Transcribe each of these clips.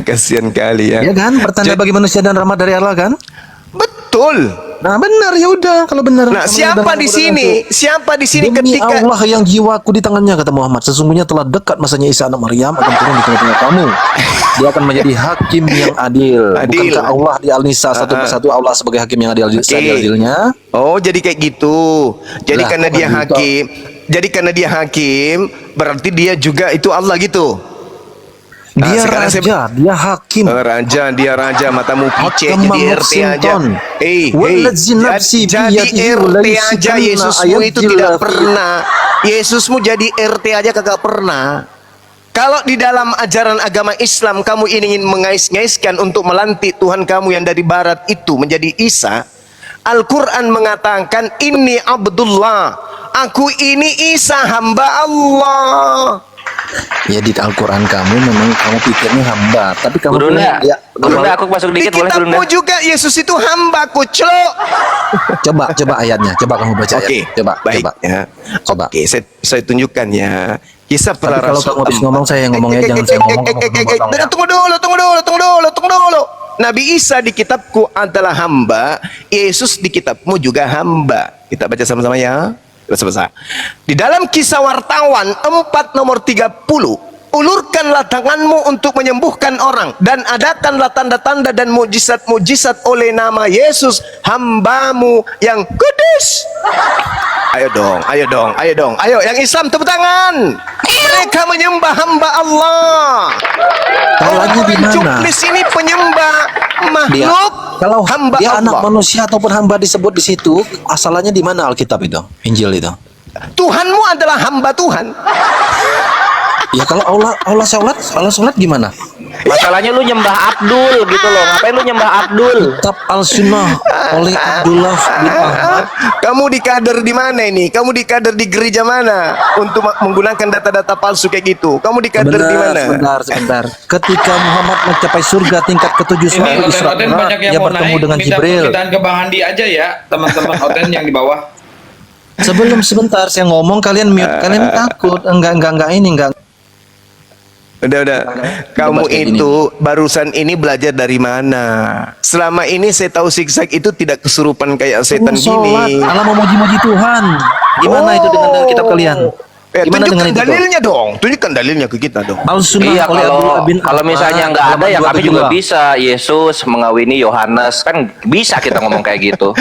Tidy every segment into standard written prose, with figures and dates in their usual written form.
Kasihan kali ya. Ya kan? Pertanda bagi manusia dan rahmat dari Allah kan? Betul. Nah benar, ya udah kalau benar. Nah, siapa di sini? Siapa di sini Demi ketika Allah yang jiwaku di tangannya, kata Muhammad, sesungguhnya telah dekat masanya Isa anak Maryam akan turun di tengah-tengah kamu. Dia akan menjadi hakim yang adil. Adil. Bukankah Allah di Al-Nisa satu persatu Allah sebagai hakim yang adil seadil-adilnya? Oh, jadi kayak gitu. Jadi Lah, karena kok dia kan gitu? hakim, jadi karena dia hakim, berarti dia juga itu Allah gitu. Nah, Dia sekarang raja, dia hakim. Dia raja, matamu picek Hakam jadi RT aja. Sinton. Jadi Waladzi nafsi biyadihi RT wala aja yusikanna Yesusmu itu ayadillah tidak fi- pernah. Yesusmu jadi RT aja kagak pernah. Kalau di dalam ajaran agama Islam kamu ingin mengais-ngaiskan untuk melantik Tuhan kamu yang dari barat itu menjadi Isa, Al-Quran mengatakan ini Abdullah, aku ini Isa hamba Allah. Ya di Al-Quran kamu memang kamu pikirnya hamba, tapi kamu Gurunda, ya, Gurunda aku masuk Di dikit boleh Gurunda? kitabmu juga Yesus itu hamba kuclok. coba ayatnya, coba kamu baca Oke, ayat. Coba, baik coba. ya. Coba. Oke, saya tunjukkan ya. Kisah Tapi para kalau rasul. kamu habis ngomong saya yang ngomongnya, jangan saya ngomong, kamu potong ya. Tunggu dulu. Nabi Isa di kitabku adalah hamba, Yesus di kitabmu juga hamba. Kita baca sama-sama ya. Kita sama-sama. Di dalam kisah wartawan 4 nomor 30, ulurkanlah tanganmu untuk menyembuhkan orang dan adakanlah tanda-tanda dan mujizat-mujizat oleh nama Yesus hambamu yang kudus. Ayo dong. Ayo yang Islam tepuk tangan. Mereka menyembah hamba Allah. Salahnya di mana? Cuklis ini penyembah Dia, makhluk. kalau hamba dia Allah. anak manusia ataupun hamba disebut di situ, asalnya di mana Alkitab itu, Injil itu? Tuhanmu adalah hamba Tuhan. Ya kalau Allah sholat gimana? Masalahnya lu nyembah Abdul gitu loh. Ngapain lu nyembah Abdul? Kitab Al-Sunnah oleh Abdullah bin Ahmad. Kamu dikader di mana ini? Kamu dikader di gereja mana untuk menggunakan data-data palsu kayak gitu? Kamu dikader di mana? Sebentar. Ketika Muhammad mencapai surga tingkat ketujuh Ini suatu Isra Oten Mi'raj, banyak yang dia mau bertemu naik. dengan Minta Jibril. permintaan ke Bang Handi aja ya, teman-teman Oten yang di bawah. Sebelum sebentar saya ngomong, kalian mute, kalian takut. Enggak ini enggak. Udah. Kamu kayak itu barusan ini belajar dari mana? Selama ini saya tahu zigzag itu tidak kesurupan kayak setan Sholat, gini. Allah mau muji-muji Tuhan. Gimana itu dengan kitab kalian? Gimana dengan Tunjukkan itu? dalilnya dong. Tunjukkan dalilnya ke kita dong. Al-Sunnah Iya, oleh Abdullah bin kalau Ahmad, misalnya nggak ada halaman ya kami juga 272. bisa. Yesus mengawini Yohanes, kan bisa kita ngomong kayak gitu.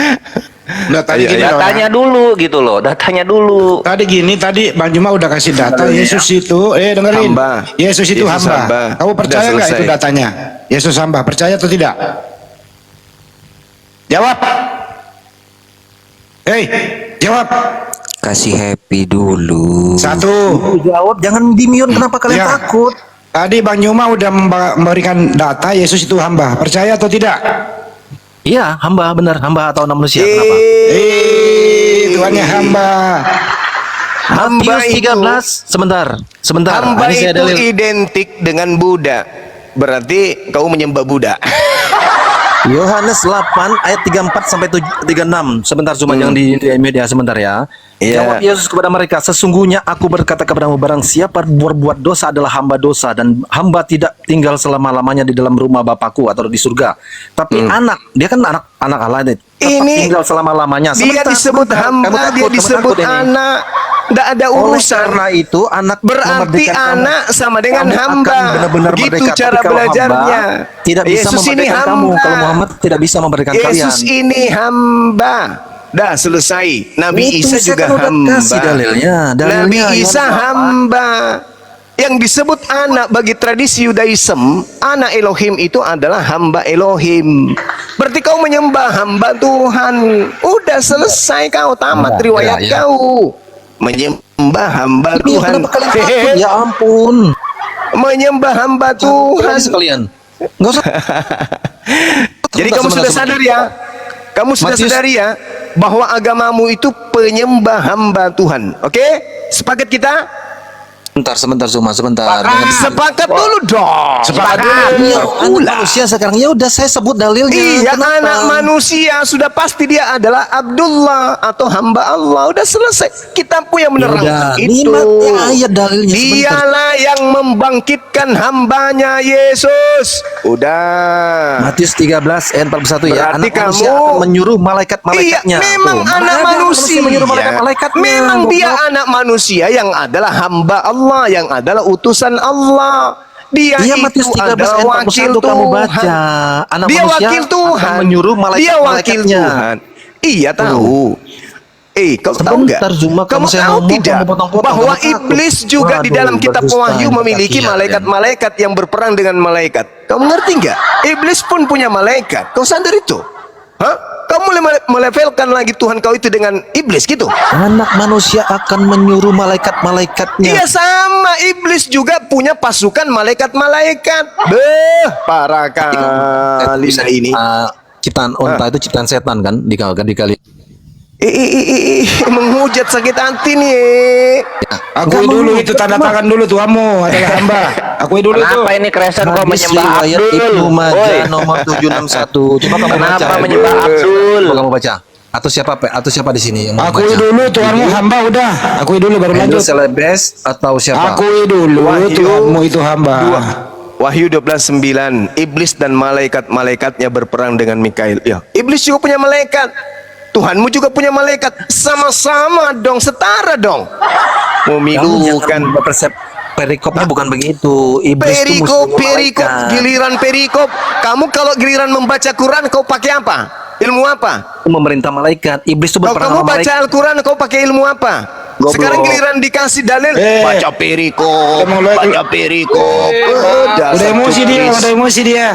Datanya Ayo, gini loh, Datanya dulu gitu loh, datanya dulu. Tadi Bang Juma udah kasih data Yesus itu dengerin. Hamba. Yesus itu Yesus hamba. hamba. Kamu percaya Udah nggak selesai. itu datanya? Yesus hamba, percaya atau tidak? Jawab. Hei, jawab. Kasih happy dulu. Satu. Jawab, jangan di-mute, kenapa kalian Ya. takut? Tadi Bang Juma udah memberikan data Yesus itu hamba. Percaya atau tidak? Iya, hamba benar, hamba atau anak manusia, kenapa? Tuhannya hamba. Hamba Matius itu 13, sebentar. Hamba Ini saya itu dalil. identik dengan Buddha. Berarti kau menyembah Buddha. Yohanes 8 ayat 34 sampai 36. Sebentar cuma jangan di media sebentar ya. Iya. Jawab Yesus kepada mereka, sesungguhnya aku berkata kepadamu, barang siapa berbuat dosa adalah hamba dosa, dan hamba tidak tinggal selama-lamanya di dalam rumah Bapakku atau di surga. Tapi anak, dia kan anak Allah ini. Tetap Ini tinggal selama-lamanya. Dia disebut hamba, dia disebut anak. Tidak ada Oleh urusan. karena itu anak Berarti memerdekakan kamu. anak sama dengan Kamu akan hamba. benar-benar Gitu merdeka. Tapi cara kalau belajarnya. hamba tidak bisa Yesus ini memerdekakan kamu. hamba. Kalau Muhammad tidak bisa memerdekakan kalian. Yesus ini hamba. Dah selesai. Nabi Itu Isa saya juga kan udah hamba. kasih dalilnya. Nabi Dalilnya Isa Yohanes 8. hamba. Yang disebut anak bagi tradisi Yudaism, anak Elohim itu adalah hamba Elohim. Berarti kau menyembah hamba Tuhan. Udah selesai kau, tamat Ya, riwayat ya. kau. Menyembah hamba Iya, Tuhan. kenapa kalian takut? Ya ampun. Menyembah hamba Tuhan. Sekalian. Enggak usah. Jadi kamu sudah sadar ya? Kamu sudah Matius. sadar ya bahwa agamamu itu penyembah hamba Tuhan. Oke? Sepakat kita? Sebentar Zuma, sebentar. Sepakat dulu dong. Sepakat Iya, anak manusia sekarang. Ya udah saya sebut dalilnya. Iya, Kenapa? anak manusia sudah pasti dia adalah Abdullah atau hamba Allah. Udah selesai. Kitabku yang menerangkan Yaudah, itu. nikmati ayat dalilnya sebentar. Dialah yang membangkitkan hambanya Yesus. Udah. Matius 13 ayat 41 ya. Berarti Anak manusia kamu- akan menyuruh malaikat-malaikatnya. Iya, memang Tuh, anak mana ada manusia. menyuruh malaikat-malaikatnya. Memang dia goblok. anak manusia yang adalah hamba Allah, yang adalah utusan Allah. Dia Iya, itu Matius 13 adalah ayat wakil 41 kamu baca. Tuhan. Anak Dia manusia wakil akan Tuhan. menyuruh Dia wakil malaikat-malaikatnya. Tuhan. Iya tahu. Kau tahu nggak? Sebentar, Zuma, Kamu saya tahu ngomong, tidak kamu potong-potong, bahwa kamu takut. iblis juga di Waduh, dalam kitab berdusta, Wahyu memiliki kasihan, malaikat-malaikat yang berperang dengan malaikat. Kamu ngerti nggak? Iblis pun punya malaikat. Kau sadar itu? Hah? Kamu melevelkan lagi Tuhan kau itu dengan iblis gitu? Anak manusia akan menyuruh malaikat-malaikatnya. Iya sama, iblis juga punya pasukan malaikat-malaikat. Beh, parah kali Bisa ini. Ciptaan onta itu ciptaan setan kan dikali. Menghujat sakit hati nih. Akui dulu itu, tanda tangan dulu Tuhanmu adalah hamba. Akui dulu itu. Kenapa ini Kristen kok Hadis menyembah riwayat Abdul? Ibnu Woi, Majah nomor 761. Coba kamu kenapa baca. menyembah Abdul? Coba kamu baca. Atau siapa di sini yang mau Akui baca? dulu Tuhanmu hamba, udah. Akui dulu baru Andrew lanjut. Celebes atau siapa? Akui dulu Wahyu Tuhanmu itu hamba. Wahyu 12:9. Iblis dan malaikat-malaikatnya berperang dengan Mikail. Ya, iblis juga punya malaikat. Tuhanmu juga punya malaikat. Sama-sama dong, setara dong. Memilukan. Persep perikopnya bukan begitu. Iblis itu Perikop, musuhnya perikop, malaikat. giliran perikop. Kamu kalau giliran membaca Quran, kau pakai apa? Ilmu apa? Itu memerintah malaikat. Iblis itu Kalau berperang kamu sama baca malaikat. Al-Quran, kau pakai ilmu apa? Goblok. Sekarang giliran dikasih dalil, baca perikop, baca perikop. Udah emosi dia, udah emosi dia.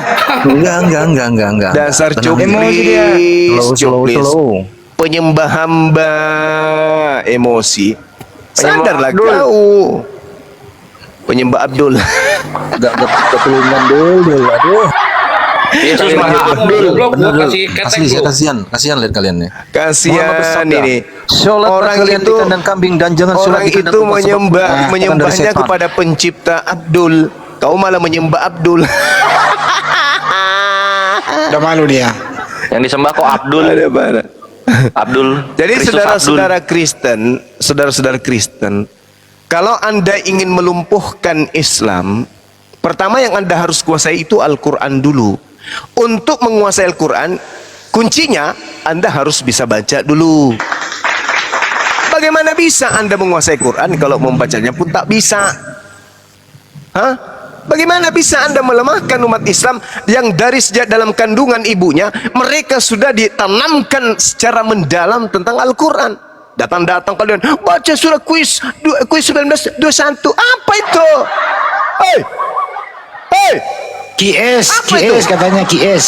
Enggak. Dasar Tenang. Emosi dia. cuplis. Slow. Penyembah hamba emosi. Sadarlah Abdul. kau. Penyembah Abdul. Enggak ketulungan dulu. Aduh. Yesus Maha Maha Abdul. Goblok, Bener, gua kasih ketek asli saya lu. kasihan lihat kalian nih. Muhammad Kasihan bersabda, ini. "Sholat Orang kalian itu di kandang kambing dan jangan sholat orang di kandang itu domba, sebab menyembahnya bukan dari setan." kepada pencipta Abdul. Kau malah menyembah Abdul. Udah malu dia. Yang disembah kok Abdul. Ada parah. Abdul. Jadi Kristus saudara-saudara Kristen, saudara-saudara Kristen, kalau Anda ingin melumpuhkan Islam, pertama yang Anda harus kuasai itu Al-Quran dulu. Untuk menguasai Al-Quran, kuncinya Anda harus bisa baca dulu. Bagaimana bisa Anda menguasai Quran kalau membacanya pun tak bisa? Hah? Bagaimana bisa Anda melemahkan umat Islam yang dari sejak dalam kandungan ibunya mereka sudah ditanamkan secara mendalam tentang Al-Quran? Datang-datang kalian baca surah kuis 1921. Apa itu? Hei, hei, QS, Apa QS itu? katanya QS.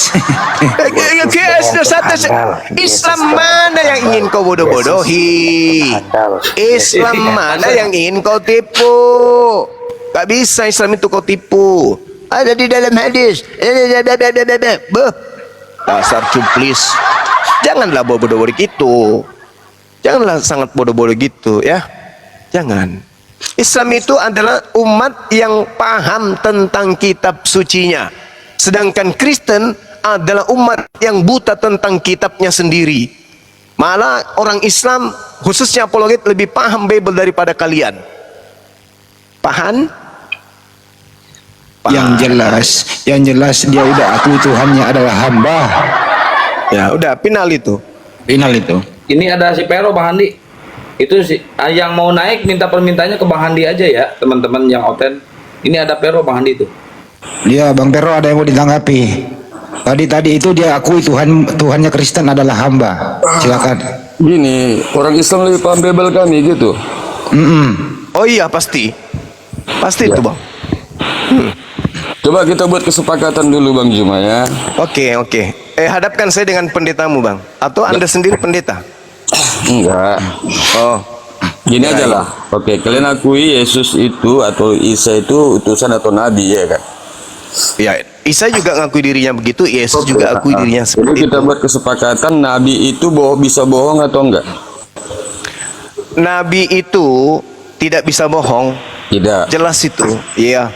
Islam mana yang ingin kau bodoh-bodohi? Islam mana yang ingin kau tipu? Gak bisa Islam itu kau tipu. Ada di dalam hadis. Beuh. Dasar cuplis. Janganlah bodoh-bodoh gitu. Janganlah sangat bodoh-bodoh gitu ya. Jangan. Islam itu adalah umat yang paham tentang kitab sucinya. Sedangkan Kristen adalah umat yang buta tentang kitabnya sendiri. Malah orang Islam khususnya apologet lebih paham Bible daripada kalian. Paham? Yang jelas dia udah akui Tuhannya adalah hamba. Ya udah final itu. Final itu. Ini ada si Pero Bang Handi. Itu sih yang mau naik minta permintaannya ke Bang Handi aja ya, teman-teman yang oten. Ini ada Pero Bang Handi tuh. Dia Bang Pero ada yang mau ditanggapi. Tadi itu dia akui Tuhannya Kristen adalah hamba. Silakan. Gini, orang Islam lebih paham Bible kami gitu. Oh iya pasti. Pasti itu bang. Coba kita buat kesepakatan dulu Bang Juma ya. Oke. Hadapkan saya dengan pendetamu bang. Atau anda sendiri pendeta? Enggak. Oh. Gini aja lah. Oke, kalian akui Yesus itu atau Isa itu utusan atau nabi ya kan? Ya, Isa juga ngakui dirinya begitu, Yesus juga akui dirinya Jadi seperti kita itu. buat kesepakatan nabi itu bisa bohong atau enggak? Nabi itu tidak bisa bohong. Tidak. Jelas itu. Iya.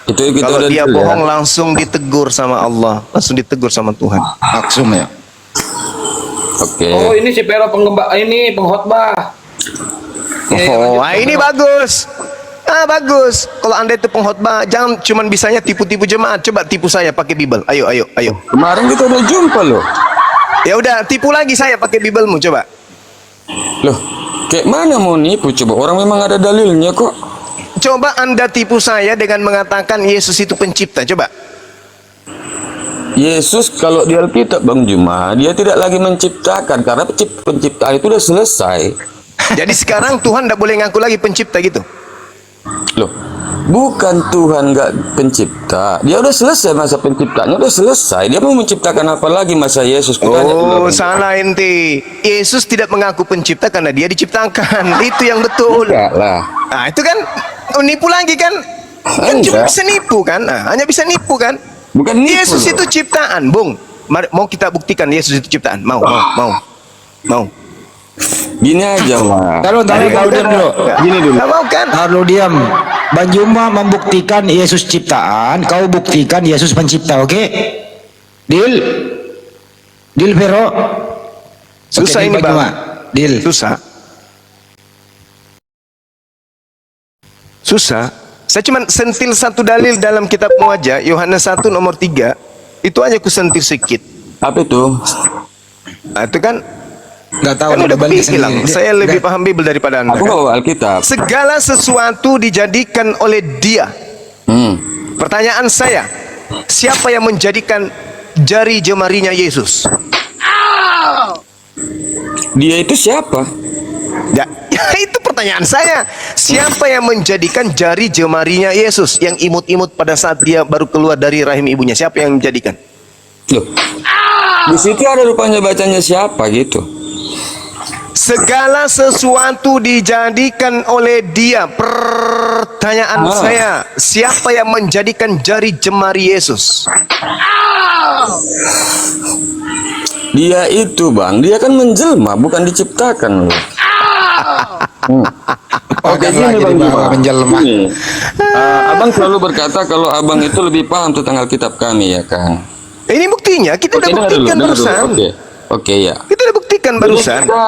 Itu kita Kalau udah dia dulu ya. bohong langsung ditegur sama Allah, langsung ditegur sama Tuhan. Maksum ya. Oke. Oh, ini si Pero ini pengkhotbah. Oh, ini bagus. Bagus. Kalau Anda itu pengkhotbah, jangan cuman bisanya tipu-tipu jemaat. Coba tipu saya pakai Bible. Ayo. Kemarin kita udah jumpa loh. Ya udah, tipu lagi saya pakai Biblemu, coba. Loh, kayak mana mau nipu coba? Orang memang ada dalilnya kok. Coba Anda tipu saya dengan mengatakan Yesus itu pencipta. Coba. Yesus kalau di Alkitab Bang Juma, dia tidak lagi menciptakan karena penciptaan itu udah selesai. Jadi sekarang Tuhan tidak boleh ngaku lagi pencipta gitu. Loh, bukan Tuhan nggak pencipta. Dia udah selesai masa penciptaannya, udah selesai. Dia mau menciptakan apa lagi masa Yesus? Kutanya dulu, Oh, Bang. salah ente. Yesus tidak mengaku pencipta karena dia diciptakan. Itu yang betul. Enggak lah. Nah, itu kan nipu lagi kan? Kan cuma Enggak. bisa nipu kan? Nah, hanya bisa nipu kan? Bukan nipu Yesus loh. itu ciptaan, Bung. Mari, mau kita buktikan Yesus itu ciptaan? Mau. Gini aja, Mas. Taruh diam dulu. Gini dulu. Nggak mau kan? Taruh diam. Bang Juma membuktikan Yesus ciptaan, kau buktikan Yesus pencipta, oke? Deal? Deal, Vero? Susah Oke, ini, Bang. Juma. Deal. Susah. Saya cuma sentil satu dalil dalam kitabmu aja, Yohanes 1 nomor 3. Itu aja ku sentil sedikit. Apa itu? Nah, itu kan Nggak tahu. kan udah balik bilang, sendiri. saya lebih Nggak- paham Bible daripada Anda. Aku Kan? bawa Alkitab. Segala sesuatu dijadikan oleh Dia. Pertanyaan saya, siapa yang menjadikan jari jemarinya Yesus? Dia itu siapa? Ya, itu pertanyaan saya. Siapa yang menjadikan jari jemarinya Yesus yang imut-imut pada saat dia baru keluar dari rahim ibunya? Siapa yang menjadikan? Loh. Di situ ada rupanya bacanya siapa gitu. Segala sesuatu dijadikan oleh Dia. Pertanyaan saya, siapa yang menjadikan jari jemari Yesus? Dia itu, Bang, dia kan menjelma, bukan diciptakan loh. Oke, Pakai gini lagi Bang di bawah Juma. menjelma. Gini. Abang selalu berkata kalau abang itu lebih paham tentang Alkitab kami, ya kan? Ini buktinya, kita udah dengar buktikan dengar barusan. Oke, ya. Kita udah buktikan Jadi barusan. kita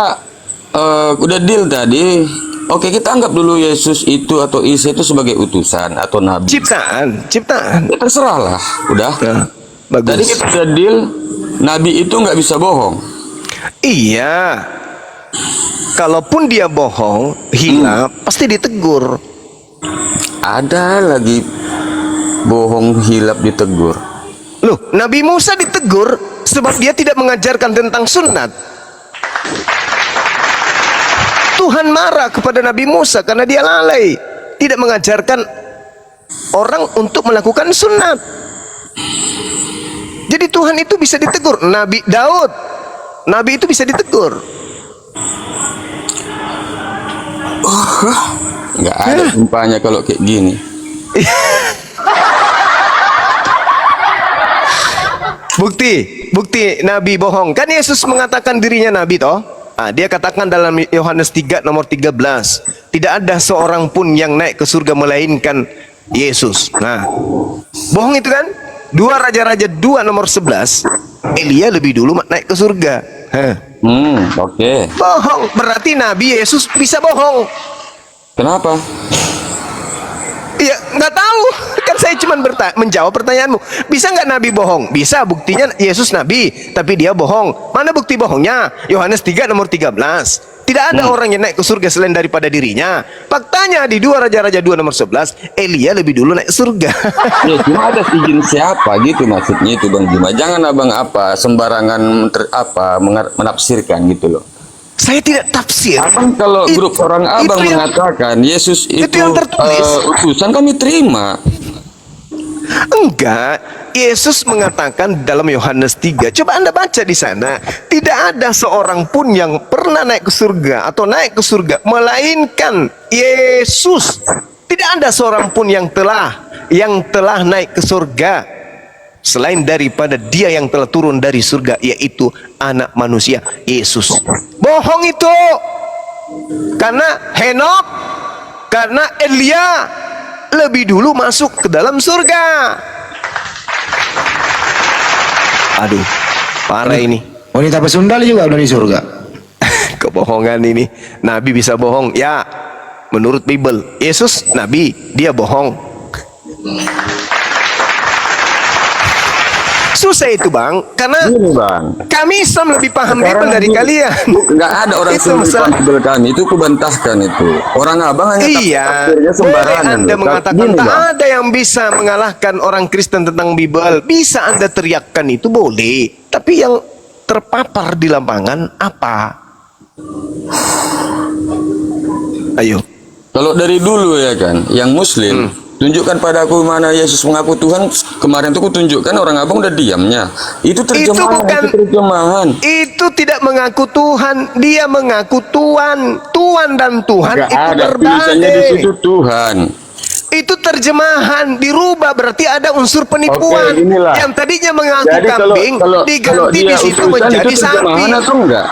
udah deal tadi. Oke, kita anggap dulu Yesus itu atau Isa itu sebagai utusan atau nabi. Ciptaan. Ya, terserah lah, udah. Nah, Tadi bagus. kita udah deal, nabi itu nggak bisa bohong. Iya. Kalaupun dia bohong, hilaf, pasti ditegur. Ada lagi bohong hilap ditegur. Loh, Nabi Musa ditegur sebab dia tidak mengajarkan tentang sunat. Tuhan marah kepada Nabi Musa karena dia lalai, tidak mengajarkan orang untuk melakukan sunat. Jadi Tuhan itu bisa ditegur. Nabi Daud, Nabi itu bisa ditegur. Nggak ada sumpahnya kalau kayak gini. Bukti Nabi bohong. Kan Yesus mengatakan dirinya Nabi toh. Dia katakan dalam Yohanes 3 nomor 13, tidak ada seorang pun yang naik ke surga melainkan Yesus. Nah, bohong itu kan? 2 Raja-Raja 2 nomor 11, Elia lebih dulu naik ke surga. Oke. Bohong, berarti Nabi Yesus bisa bohong. Kenapa? Iya, nggak tahu. Kan saya cuma menjawab pertanyaanmu. Bisa nggak Nabi bohong? Bisa, buktinya Yesus Nabi, tapi dia bohong. Mana bukti bohongnya? Yohanes 3 nomor 13. Tidak ada orang yang naik ke surga selain daripada dirinya. Faktanya di 2 Raja-Raja 2 nomor 11, Elia lebih dulu naik surga. Ya cuma ada izin siapa gitu maksudnya itu Bang Juma. Jangan abang sembarangan menafsirkan gitu loh. Saya tidak tafsir. Abang kalau Itu- grup orang abang itu yang- mengatakan Yesus itu yang tertulis. utusan, kami terima. Enggak, Yesus mengatakan dalam Yohanes 3. Coba Anda baca di sana. Tidak ada seorang pun yang pernah naik ke surga atau naik ke surga melainkan Yesus. Tidak ada seorang pun yang telah naik ke surga selain daripada dia yang telah turun dari surga, yaitu anak manusia Yesus. Bohong itu. Karena Henok Karena Elia lebih dulu masuk ke dalam surga. Aduh, parah ini. Wanita pesundal juga udah di surga. Kebohongan ini. Nabi bisa bohong? Ya, menurut Bible. Yesus Nabi, dia bohong. Susah itu bang, karena Gini bang, kami Islam lebih paham Bible dari gini, kalian. nggak ada orang Itu yang masalah. Bible kami itu kubantahkan itu. Orang abang hanya Iya, tafsirnya boleh sembarangan. Anda loh. mengatakan Gini, tak Bang. ada yang bisa mengalahkan orang Kristen tentang Bible. Bisa Anda teriakkan itu boleh. Tapi yang terpapar di lapangan apa? Ayo. Kalau dari dulu ya kan, yang Muslim tunjukkan pada aku mana Yesus mengaku Tuhan. Kemarin tuh aku tunjukkan, orang abang udah diamnya. Itu terjemahan, bukan- itu terjemahan. Itu tidak mengaku Tuhan, dia mengaku Tuhan. Tuhan dan Tuhan Nggak itu ada tulisannya di situ berbeda. Tuhan. Itu terjemahan dirubah, berarti ada unsur penipuan. Oke, inilah. Yang tadinya mengaku Jadi kambing kalau diganti dia di situ utusan, menjadi itu sapi. terjemahan atau enggak?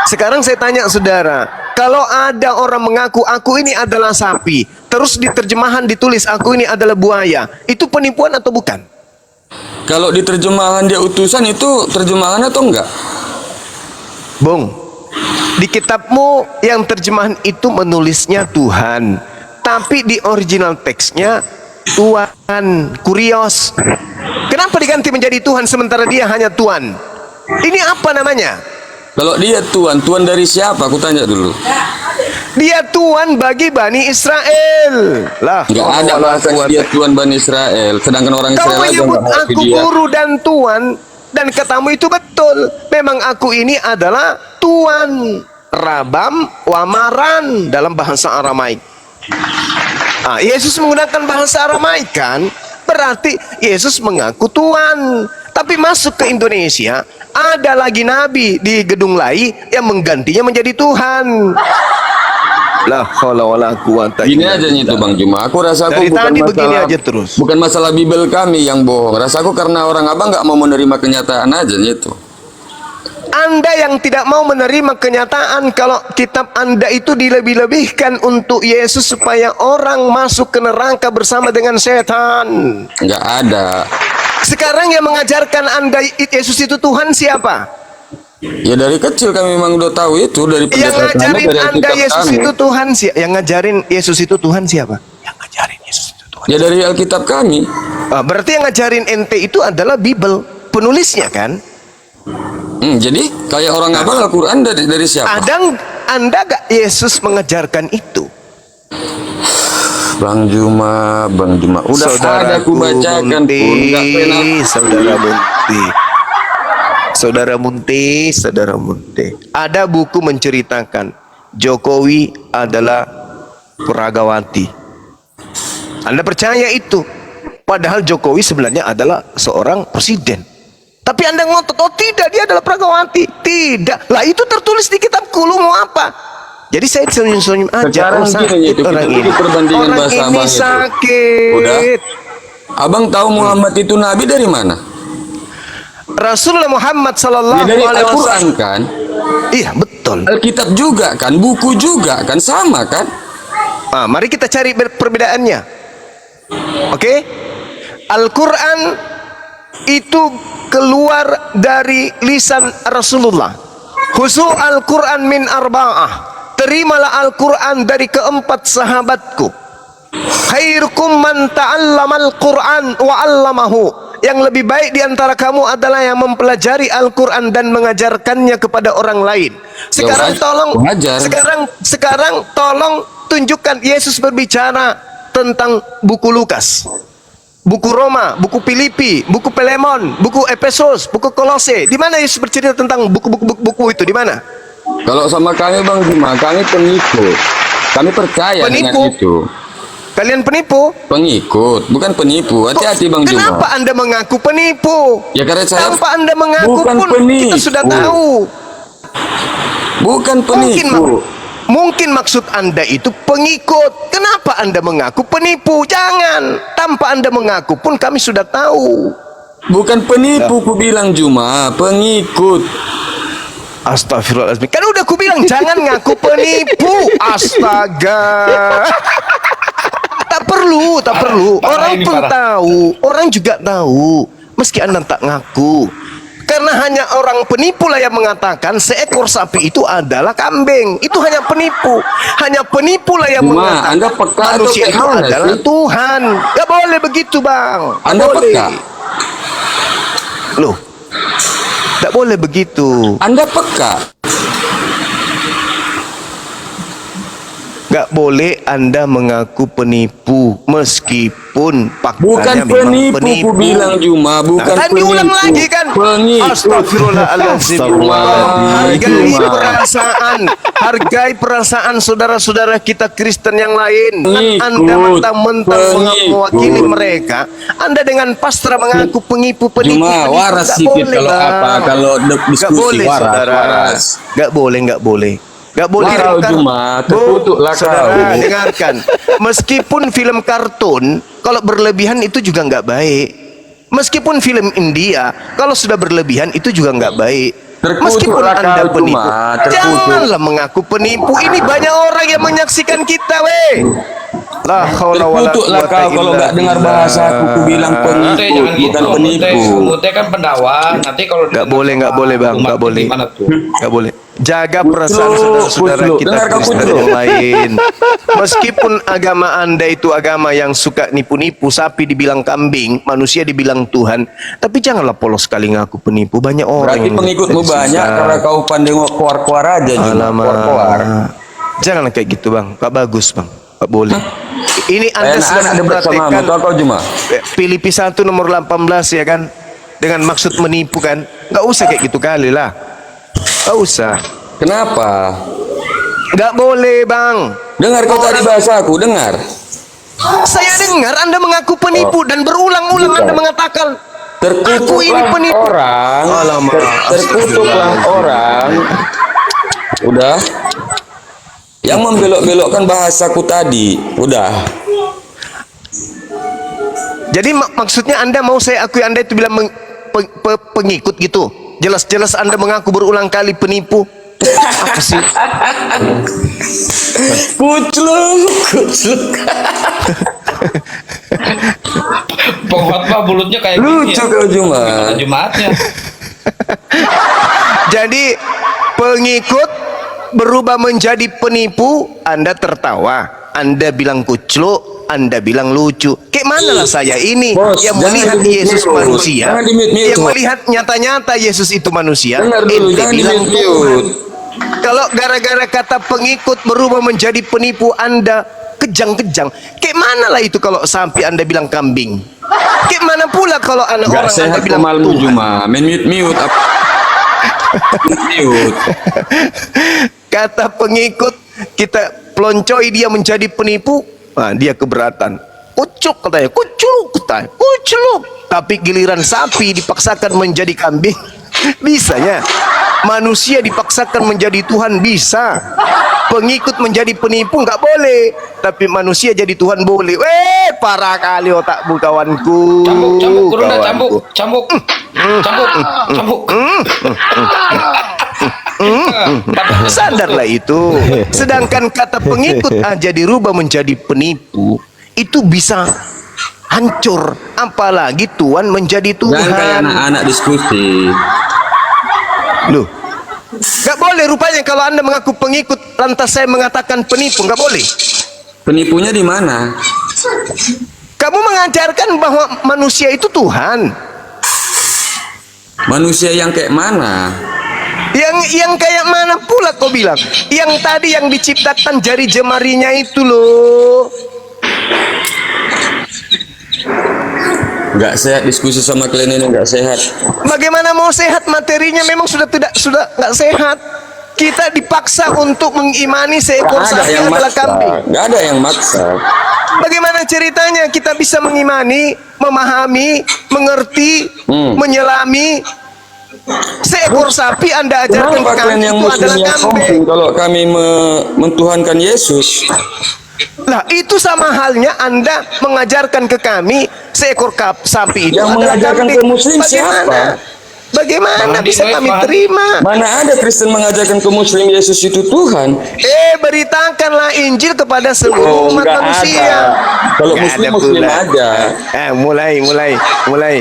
Sekarang saya tanya saudara, kalau ada orang mengaku aku ini adalah sapi, terus di terjemahan ditulis aku ini adalah buaya, itu penipuan atau bukan? Kalau di terjemahan dia utusan itu terjemahan atau enggak? Bung, di kitabmu yang terjemahan itu menulisnya Tuhan, tapi di original teksnya Tuhan, kurios. Kenapa diganti menjadi Tuhan sementara dia hanya Tuhan? Ini apa namanya? Kalau dia Tuhan, Tuhan dari siapa? Aku tanya dulu. Dia Tuhan bagi Bani Israel. Lah, Enggak ada bahasa dia Tuhan Bani Israel. Sedangkan orang kau Israel aja menyebut enggak mengerti aku dia. guru dan tuan, dan katamu itu betul. Memang aku ini adalah tuan. Rabam wamaran dalam bahasa Aramaik. Yesus menggunakan bahasa Aramaik kan? Berarti Yesus mengaku Tuhan. Tapi masuk ke Indonesia, ada lagi nabi di gedung lai yang menggantinya menjadi Tuhan. La haula wala quwata Gini illa aja itu billah. Bang Juma. Aku rasa aku Dari bukan tadi masalah begini aja terus. Bukan masalah Bible kami yang bohong. Rasaku karena orang abang nggak mau menerima kenyataan aja itu. Anda yang tidak mau menerima kenyataan kalau kitab Anda itu dilebih-lebihkan untuk Yesus supaya orang masuk ke neraka bersama dengan setan. Nggak ada. Sekarang yang mengajarkan Anda Yesus itu Tuhan siapa? Ya dari kecil kami memang udah tahu itu dari Yang pendeta kami, ngajarin dari Anda Alkitab Yesus kami. itu Tuhan siapa? Yang ngajarin Yesus itu Tuhan siapa? Yang ngajarin Yesus itu Tuhan. Ya dari Alkitab kami. Berarti yang ngajarin ente itu adalah Bible, penulisnya kan? Jadi kayak orang abang Al-Quran dari siapa? Anda gak Yesus mengajarkan itu? Bang Juma. Udah ada aku bacakan pun. Nggak pernah. Saudara Munte. Ada buku menceritakan Jokowi adalah peragawati. Anda percaya itu? Padahal Jokowi sebenarnya adalah seorang presiden. Tapi Anda ngotot, oh tidak, dia adalah peragawati. Tidak. Lah itu tertulis di kitabku, lu mau apa? Jadi saya senyum-senyum aja. Sekarang Oh, gini, sakit itu orang kita ini. perbandingan Orang bahasa ini abang itu. sakit. Udah. Abang tahu Muhammad itu nabi dari mana? Rasulullah Muhammad Ya sallallahu dari alaihi Al-Quran wasallam. kan? Iya, betul. Alkitab juga kan? Buku juga kan? Sama kan? Mari kita cari perbedaannya. Oke? Al-Quran itu keluar dari lisan Rasulullah. Khusu Al-Quran min arba'ah. Terimalah Al-Quran dari keempat sahabatku. Khairukum man ta'allamal Quran wa 'allamahu. Yang lebih baik di antara kamu adalah yang mempelajari Al-Quran dan mengajarkannya kepada orang lain. Sekarang tolong, sekarang tolong tunjukkan Yesus berbicara tentang buku Lukas, buku Roma, buku Filipi, buku Filemon, buku Efesus, buku Kolose. Di mana Yesus bercerita tentang buku itu? Di mana? Kalau sama kami Bang Juma, kami pengikut. Kami percaya dengan itu. Kalian penipu? Pengikut, bukan penipu. Hati-hati Bang Juma. Kenapa Anda mengaku penipu? Ya karena saya Tanpa Anda mengaku bukan pun penipu. kita sudah tahu. Bukan penipu. Mungkin maksud Anda itu pengikut. Kenapa Anda mengaku penipu? Jangan. Tanpa Anda mengaku pun kami sudah tahu. Bukan penipu, ku bilang Juma, pengikut. Astagfirullahaladzim. Kan udah ku bilang jangan ngaku penipu. Astaga. perlu, tak perlu. Parah Orang ini, pun parah. tahu, orang juga tahu. Meski Anda tak ngaku. Karena hanya orang penipu lah yang mengatakan seekor sapi itu adalah kambing. Itu hanya penipu. Hanya penipu lah yang Cuma, mengatakan Anda peka atau manusia kayak itu mana adalah sih? Tuhan. Gak boleh begitu, Bang. Gak Anda boleh. peka? Loh, tak boleh begitu. Anda peka? Gak boleh Anda mengaku penipu meskipun Bukan faktanya memang penipu, ku bilang Juma, bukan Nah, kan penipu. diulang lagi kan? Penipu. Astagfirullahaladzim. Hargai Juma. perasaan, hargai perasaan saudara-saudara kita Kristen yang lain. Pengikut, Anda mentang-mentang pengikut. mewakili mereka, Anda dengan pasrah mengaku penipu. Cuma waras Gak sikit boleh, kalau Bang. apa, kalau Gak diskusi boleh, waras, saudara. waras. Gak boleh, gak boleh. Gak boleh. Warau Kan- Juma, terkutuklah Saudara, kau. dengarkan. Meskipun film kartun, kalau berlebihan itu juga nggak baik. Meskipun film India, kalau sudah berlebihan itu juga nggak baik. Terkutuklah Meskipun Anda kau, penipu, Juma, terkutuk. janganlah mengaku penipu. Ini banyak orang yang menyaksikan kita, weh. La haula wala Terkutuklah quwata kau kalau illa nggak dengar billah. bahasa aku bilang Mute penipu, jangan gitu. bukan Mute, penipu. Mute kan pendakwah. Nanti kalau Nggak boleh, nggak boleh, Bang, umat nggak boleh. gimana tuh? Nggak boleh. Jaga perasaan Kucluk, saudara-saudara kucluk. kita Dengar kau, Kristen kucluk. yang lain. Meskipun agama Anda itu agama yang suka nipu-nipu, sapi dibilang kambing, manusia dibilang Tuhan, tapi janganlah polos sekali ngaku penipu. Banyak orang Berarti yang pengikutmu susah. banyak karena kau pandai keluar-keluar aja, Juma. Alamak. Keluar-keluar. Janganlah kayak gitu, Bang. Gak bagus, Bang. Gak boleh. Ini Anda Anak-anak sedang ada bersamamu, mempraktekkan tahu kau Juma? Filipi 1 nomor 18 ya kan, dengan maksud menipu kan. Gak usah kayak gitu kali lah. Gak usah. Kenapa? Gak boleh, Bang. Dengar kau tadi bahasa aku, dengar. Saya dengar Anda mengaku penipu dan berulang-ulang Anda mengatakan aku ini Terkutuklah penipu. orang, Alamak. terkutuklah orang. Udah. Yang membelok-belokkan bahasaku tadi, udah. Jadi maksudnya Anda mau saya akui Anda itu bilang pengikut gitu. Jelas-jelas Anda mengaku berulang kali penipu. Apa sih? Kucluk, kucluk. Pengkhotbah mulutnya kayak Lucu gini kau Juma. Jumatnya. Jadi pengikut berubah menjadi penipu, Anda tertawa, Anda bilang kucluk, Anda bilang lucu. Kayak mana lah saya ini Bos, yang jangan melihat di-mute, Yesus Bos. manusia, Jangan di-mute, yang Bos. melihat nyata-nyata Yesus itu manusia, Dengar dulu, ente jangan bilang di-mute. Tuhan. Kalau gara-gara kata pengikut berubah menjadi penipu, Anda kejang-kejang. Kayak mana lah itu kalau sampai Anda bilang kambing? Kayak mana pula kalau anak Gak orang Anda sehat bilang pemalmu Tuhan? Juma. Main mute. Mute. Kata pengikut kita peloncoi dia menjadi penipu, nah, dia keberatan. Kucuk katanya, kucluk. Tapi giliran sapi dipaksakan menjadi kambing, bisanya. Manusia dipaksakan menjadi Tuhan bisa. Pengikut menjadi penipu nggak boleh, tapi manusia jadi Tuhan boleh. Parah kali otakmu kawanku. Cambuk, kurunda, Kawanku. cambuk. Sadarlah itu. Sedangkan kata pengikut aja dirubah menjadi penipu, itu bisa hancur. Apalagi Tuhan menjadi Jangan kayak Tuhan. anak-anak diskusi. Loh, gak boleh rupanya kalau Anda mengaku pengikut lantas saya mengatakan penipu, gak boleh. Penipunya di mana? Kamu mengajarkan bahwa manusia itu Tuhan. Manusia yang kayak mana? Yang kayak mana pula kau bilang? Yang tadi yang diciptakan jari jemarinya itu loh. Nggak sehat diskusi sama kalian ini, nggak sehat. Bagaimana mau sehat, materinya memang sudah nggak sehat. Kita dipaksa untuk mengimani seekor Nggak ada sapi yang adalah maksa. kambing. Nggak ada yang maksa. Bagaimana ceritanya kita bisa mengimani, memahami, mengerti, menyelami seekor sapi Anda ajarkan Kenapa ke kalian kami yang itu muslim adalah yang kambing? sombong kalau kami mentuhankan Yesus? Lah itu sama halnya Anda mengajarkan ke kami seekor sapi itu Yang adalah mengajarkan kambing. ke muslim Bagaimana? siapa? Bagaimana Bang bisa Andi, kami Bang. terima? Mana ada Kristen mengajarkan ke Muslim Yesus itu Tuhan? Beritakanlah Injil kepada seluruh umat nggak manusia. ada. Kalau Nggak Muslim ada Muslim pula. aja. Mulai.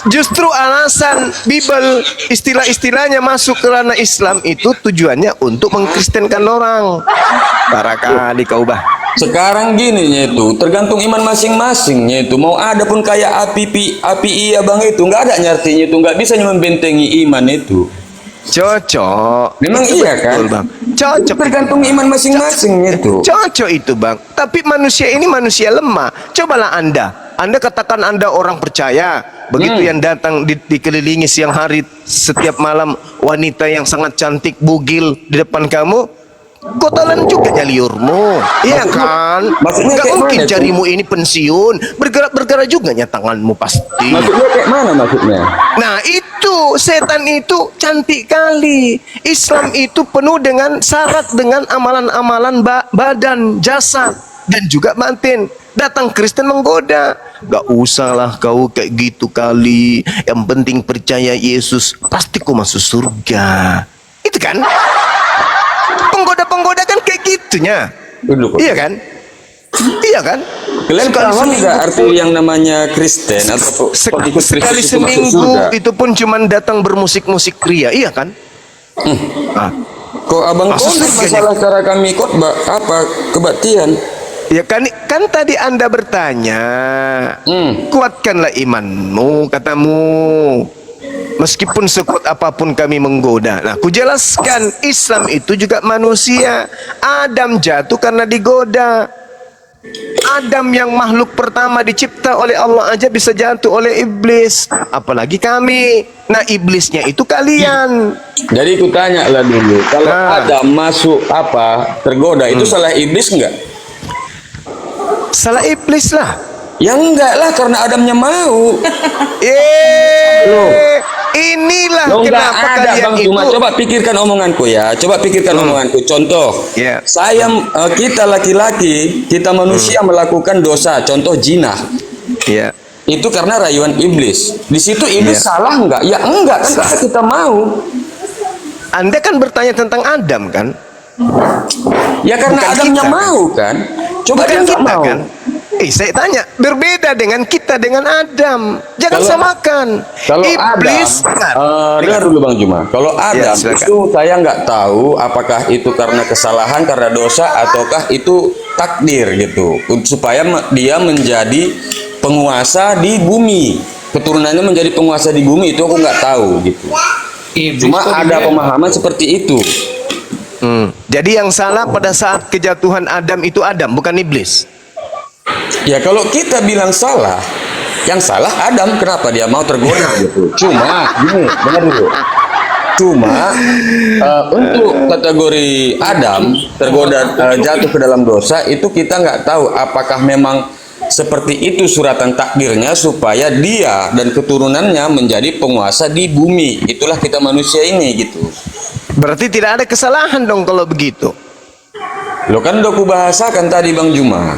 Justru alasan Bible istilah-istilahnya masuk ke ranah Islam itu tujuannya untuk mengkristenkan orang. Barangkali kau bah. Sekarang gini itu tergantung iman masing-masingnya itu. Mau ada pun kayak api iya bang itu nggak ada nyartinya itu, nggak bisa membentengi iman itu. Cocok. Memang Itu iya kan? betul, Bang. Cocok. Tergantung iman masing-masing itu. Cocok itu bang. Tapi manusia ini manusia lemah. Cobalah Anda katakan Anda orang percaya. Begitu yang datang dikelilingi siang hari setiap malam wanita yang sangat cantik bugil di depan kamu, kau telan juga nyaliurmu, iya kan? maksudnya Gak kayak mungkin mana itu? jarimu ini pensiun, bergerak juga tanganmu pasti. Maksudnya kayak mana maksudnya? Nah itu setan itu cantik kali. Islam itu penuh dengan syarat dengan amalan-amalan badan, jasad dan juga batin. Datang Kristen menggoda. Gak usahlah kau kayak gitu kali. Yang penting percaya Yesus, pasti kau masuk surga. Itu kan? Penggoda-penggoda kan kayak gitunya. Dulu, Iya kan? Iya kan? Kalian paham nggak arti yang namanya Kristen atau pengikut Sekali Kristus itu masuk seminggu surga? itu pun cuman datang bermusik-musik pria, iya kan? Ah, Kok abang Masuk konflik surga, masalah cara kami khotbah apa kebaktian? ya kan tadi Anda bertanya, kuatkanlah imanmu, katamu. Meskipun sekuat apapun kami menggoda. Nah, kujelaskan Islam itu juga manusia. Adam jatuh karena digoda. Adam yang makhluk pertama dicipta oleh Allah aja bisa jatuh oleh iblis, apalagi kami. Nah, iblisnya itu kalian. Jadi aku tanya lah dulu, kalau Nah. Adam masuk tergoda itu salah iblis enggak? Salah iblis lah. Ya enggak lah, karena Adamnya mau. Inilah Lo enggak kenapa ada kalian bang, itu. cuma coba pikirkan omonganku ya, coba pikirkan omonganku. Contoh, Ya. kita laki-laki, kita manusia melakukan dosa, contoh zina. Ya. Itu karena rayuan iblis. Di situ iblis Ya. salah enggak? Ya enggak kan, karena kita mau. Anda kan bertanya tentang Adam kan? Ya karena Bukan Adamnya kita, kan? mau kan. Coba Bukan dia enggak kita mau. kan? Saya tanya, berbeda dengan kita dengan Adam. Jangan Kalau- samakan. Kalau Iblis. Adam, dengar dulu Bang Juma. Kalau Adam silakan. itu saya nggak tahu apakah itu karena kesalahan, karena dosa, ataukah itu takdir gitu, supaya dia menjadi penguasa di bumi. Keturunannya menjadi penguasa di bumi itu aku nggak tahu gitu. Iblis Cuma kok ada dibela? pemahaman seperti itu. Jadi yang salah pada saat kejatuhan Adam itu Adam, bukan iblis. Ya kalau kita bilang salah, yang salah Adam, kenapa dia mau tergoda gitu. Cuma gini, dengar dulu. Cuma untuk kategori Adam tergoda, jatuh ke dalam dosa itu kita nggak tahu apakah memang seperti itu suratan takdirnya supaya dia dan keturunannya menjadi penguasa di bumi. Itulah kita manusia ini gitu. Berarti tidak ada kesalahan dong kalau begitu. Lo kan udah kubahasakan tadi Bang Juma.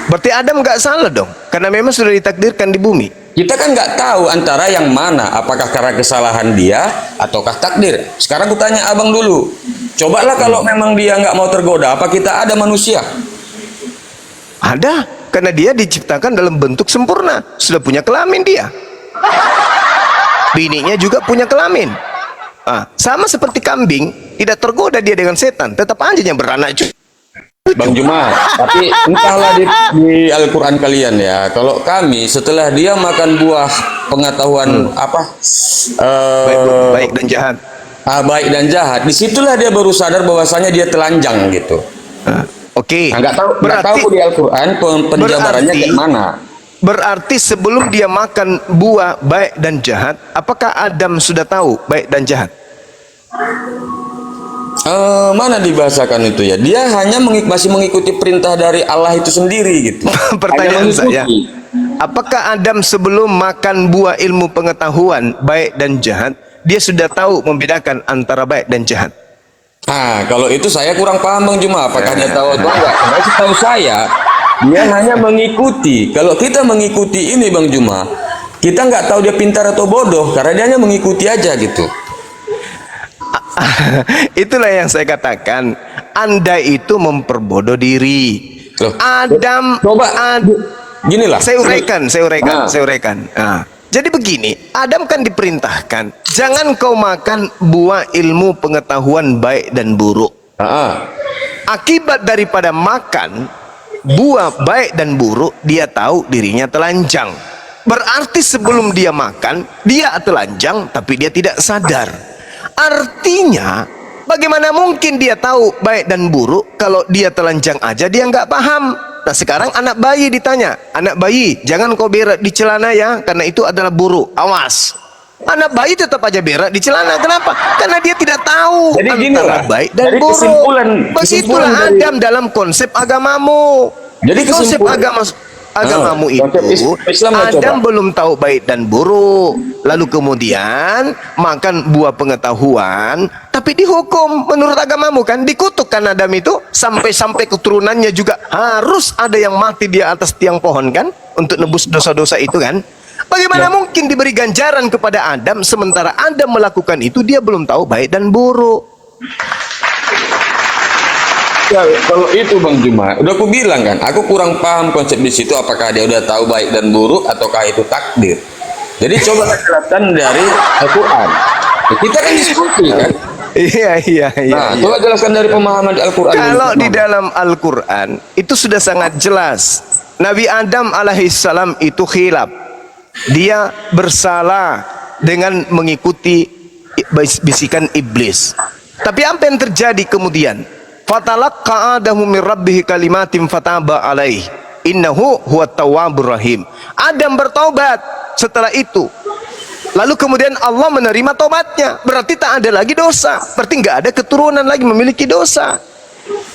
Berarti Adam nggak salah dong, karena memang sudah ditakdirkan di bumi. Kita kan nggak tahu antara yang mana, apakah karena kesalahan dia ataukah takdir. Sekarang aku tanya abang dulu, cobalah kalau memang dia nggak mau tergoda, apa kita ada manusia? Ada, karena dia diciptakan dalam bentuk sempurna, sudah punya kelamin dia. Bininya juga punya kelamin. Sama seperti kambing, tidak tergoda dia dengan setan, tetap aja yang beranak cucu. Bang Juma, tapi entahlah di Al-Quran kalian ya. Kalau kami setelah dia makan buah pengetahuan Baik dan jahat. baik dan jahat, disitulah dia baru sadar bahwasanya dia telanjang gitu. Oke. Nah, nggak tahu di Al-Quran penjabarannya berarti- kayak mana. Berarti sebelum dia makan buah baik dan jahat, apakah Adam sudah tahu baik dan jahat? Mana dibahasakan itu ya? Dia hanya masih mengikuti perintah dari Allah itu sendiri gitu. Pertanyaan Hanya saya, mengikuti. apakah Adam sebelum makan buah ilmu pengetahuan baik dan jahat, dia sudah tahu membedakan antara baik dan jahat? Kalau itu saya kurang paham Bang Juma. Apakah dia tahu atau enggak? Karena setahu saya, dia hanya mengikuti. Kalau kita mengikuti ini Bang Juma, kita nggak tahu dia pintar atau bodoh karena dia hanya mengikuti aja gitu. Itulah yang saya katakan, Anda itu memperbodoh diri. Loh, Adam, coba gini lah. saya uraikan. Nah, jadi begini, Adam kan diperintahkan, jangan kau makan buah ilmu pengetahuan baik dan buruk. Akibat daripada makan buah baik dan buruk, dia tahu dirinya telanjang. Berarti sebelum dia makan, dia telanjang, tapi dia tidak sadar. Artinya, bagaimana mungkin dia tahu baik dan buruk kalau dia telanjang aja dia nggak paham. Nah sekarang anak bayi ditanya, anak bayi jangan kau berak di celana ya, karena itu adalah buruk, awas. Anak bayi tetap aja berak di celana, kenapa? Karena dia tidak tahu Jadi gini antara lah, baik dan dari buruk. kesimpulan Begitulah dari- Adam dalam konsep agamamu. Jadi Di konsep kesimpulan- agamamu konsep itu Islam lah, Adam coba. belum tahu baik dan buruk, lalu kemudian makan buah pengetahuan, tapi dihukum menurut agamamu kan, dikutukkan Adam itu sampai keturunannya juga harus ada yang mati di atas tiang pohon kan, untuk nebus dosa-dosa itu kan. Bagaimana mungkin diberi ganjaran kepada Adam sementara Adam melakukan itu dia belum tahu baik dan buruk. Ya, kalau itu Bang Juma, udah aku bilang kan, aku kurang paham konsep di situ apakah dia udah tahu baik dan buruk ataukah itu takdir. Jadi coba jelaskan dari Al-Qur'an. Kita kan diskusi kan. Iya. Nah, coba jelaskan dari pemahaman Al-Qur'an. Kalau di dalam Al-Quran itu sudah sangat jelas, Nabi Adam alaihissalam itu khilaf. Dia bersalah dengan mengikuti bisikan iblis. Tapi apa yang terjadi kemudian? Fatalaqqa Adamu min rabbih kalimatin fataba alaih. Innahu huwat tawwabur rahim. Adam bertaubat setelah itu. Lalu kemudian Allah menerima taubatnya. Berarti tak ada lagi dosa. Berarti nggak ada keturunan lagi memiliki dosa.